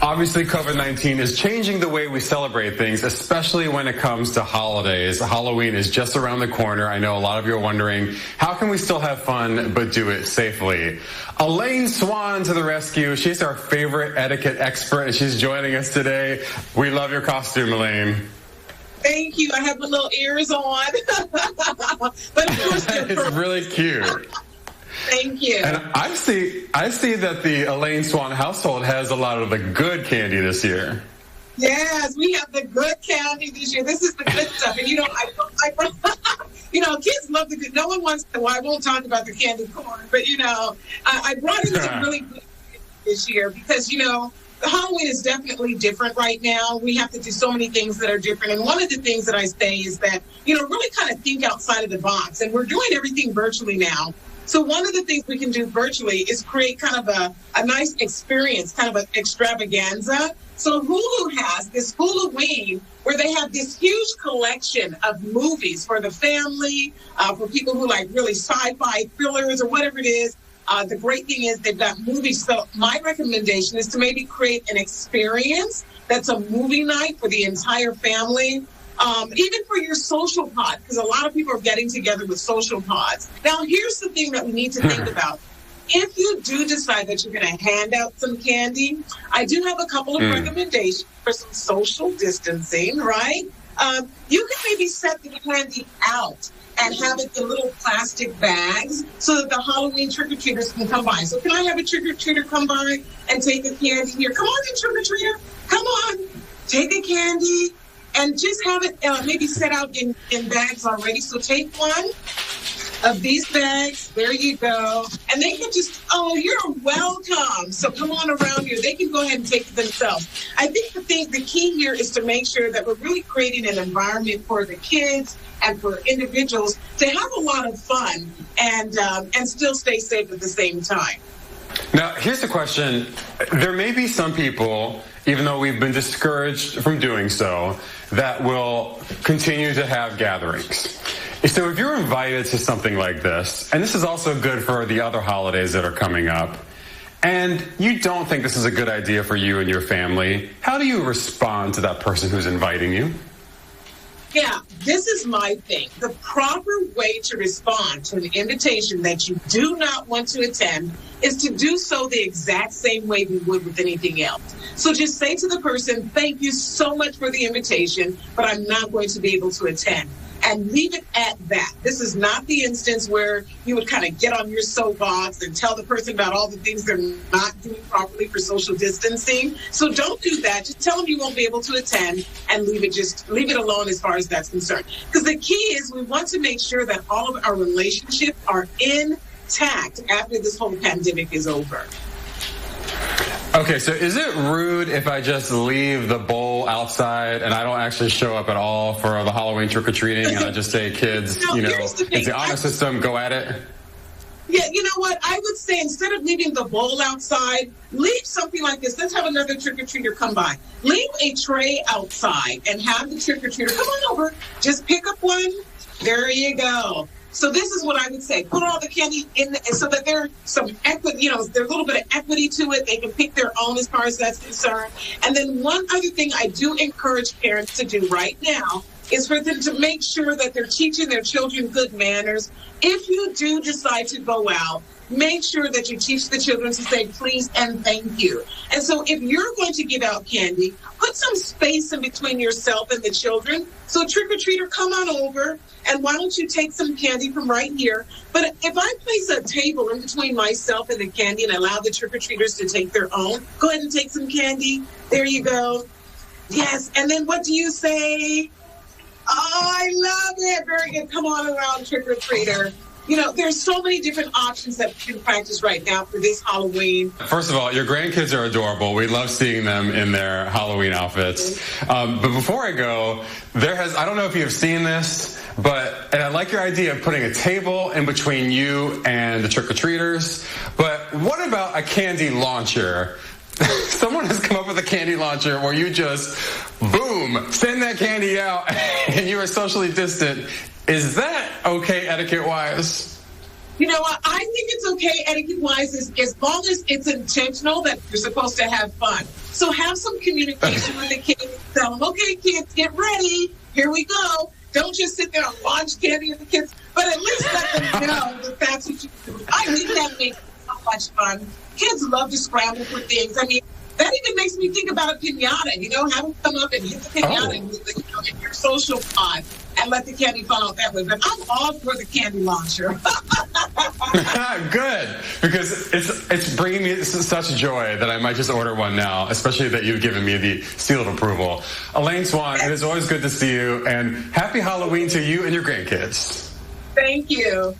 Obviously, COVID-19 is changing the way we celebrate things, especially when it comes to holidays. Halloween is just around the corner. I know a lot of you are wondering, how can we still have fun but do it safely? Elaine Swann to the rescue. She's our favorite etiquette expert, and she's joining us today. We love your costume, Elaine. Thank you. I have my little ears on. But of course, it's really cute. Thank you. And I see that the Elaine Swann household has a lot of the good candy this year. Yes, we have the good candy this year. This is the good stuff. And kids love the good. No one wants to, well, I won't talk about the candy corn, but I brought in some really good this year because, Halloween is definitely different right now. We have to do so many things that are different. And one of the things that I say is that, really kind of think outside of the box. And we're doing everything virtually now. So one of the things we can do virtually is create kind of a nice experience, kind of an extravaganza. So Hulu has this Halloween where they have this huge collection of movies for the family, for people who like really sci-fi thrillers or whatever it is. The great thing is they've got movies. So my recommendation is to maybe create an experience that's a movie night for the entire family. Even for your social pod, because a lot of people are getting together with social pods. Now, here's the thing that we need to think about. If you do decide that you're going to hand out some candy, I do have a couple of recommendations for some social distancing, right? You can maybe set the candy out and have it in little plastic bags so that the Halloween trick-or-treaters can come by. So can I have a trick-or-treater come by and take the candy here? Come on, trick-or-treater. Come on. Take the candy. And just have it maybe set out in bags already. So take one of these bags. There you go. And they can just, you're welcome. So come on around here. They can go ahead and take it themselves. I think the key here is to make sure that we're really creating an environment for the kids and for individuals to have a lot of fun and still stay safe at the same time. Now, here's the question. There may be some people, even though we've been discouraged from doing so, that will continue to have gatherings. So if you're invited to something like this, and this is also good for the other holidays that are coming up, and you don't think this is a good idea for you and your family, how do you respond to that person who's inviting you? Yeah, this is my thing. The proper way to respond to an invitation that you do not want to attend is to do so the exact same way we would with anything else. So just say to the person, thank you so much for the invitation, but I'm not going to be able to attend. And leave it at that. This is not the instance where you would kind of get on your soapbox and tell the person about all the things they're not doing properly for social distancing. So don't do that. Just tell them you won't be able to attend and leave it alone as far as that's concerned. Because the key is we want to make sure that all of our relationships are intact after this whole pandemic is over. Okay, so is it rude if I just leave the bowl outside and I don't actually show up at all for the Halloween trick-or-treating and I just say, kids, it's the honor system, go at it? Yeah, you know what? I would say instead of leaving the bowl outside, leave something like this. Let's have another trick-or-treater come by. Leave a tray outside and have the trick-or-treater come on over. Just pick up one. There you go. So this is what I would say. Put all the candy in so that there's some equity, there's a little bit of equity to it. They can pick their own as far as that's concerned. And then one other thing I do encourage parents to do right now is for them to make sure that they're teaching their children good manners. If you do decide to go out, make sure that you teach the children to say please and thank you. And so if you're going to give out candy, put some space in between yourself and the children. So trick-or-treater, come on over, and why don't you take some candy from right here? But if I place a table in between myself and the candy and allow the trick-or-treaters to take their own, go ahead and take some candy. There you go. Yes, and then what do you say? Oh, I love it. Very good. Come on around, trick-or-treater. There's so many different options that we can practice right now for this Halloween. First of all, your grandkids are adorable. We love seeing them in their Halloween outfits. But before I go, I don't know if you've seen this, and I like your idea of putting a table in between you and the trick-or-treaters. But what about a candy launcher? Someone has come up with a candy launcher where you just, boom, send that candy out and you are socially distant. Is that okay etiquette-wise? You know what? I think it's okay etiquette-wise as long as it's intentional that you're supposed to have fun. So have some communication with the kids. Tell them, okay, kids, get ready. Here we go. Don't just sit there and launch candy at the kids, but at least let them know that that's what you do. I mean, that makes so much fun. Kids love to scramble for things. I mean, that even makes me think about a piñata, have them come up and hit the piñata in your social pod and let the candy fall out that way. But I'm all for the candy launcher. Good, because it's bringing me such joy that I might just order one now, especially that you've given me the seal of approval. Elaine Swann, it is always good to see you, and happy Halloween to you and your grandkids. Thank you.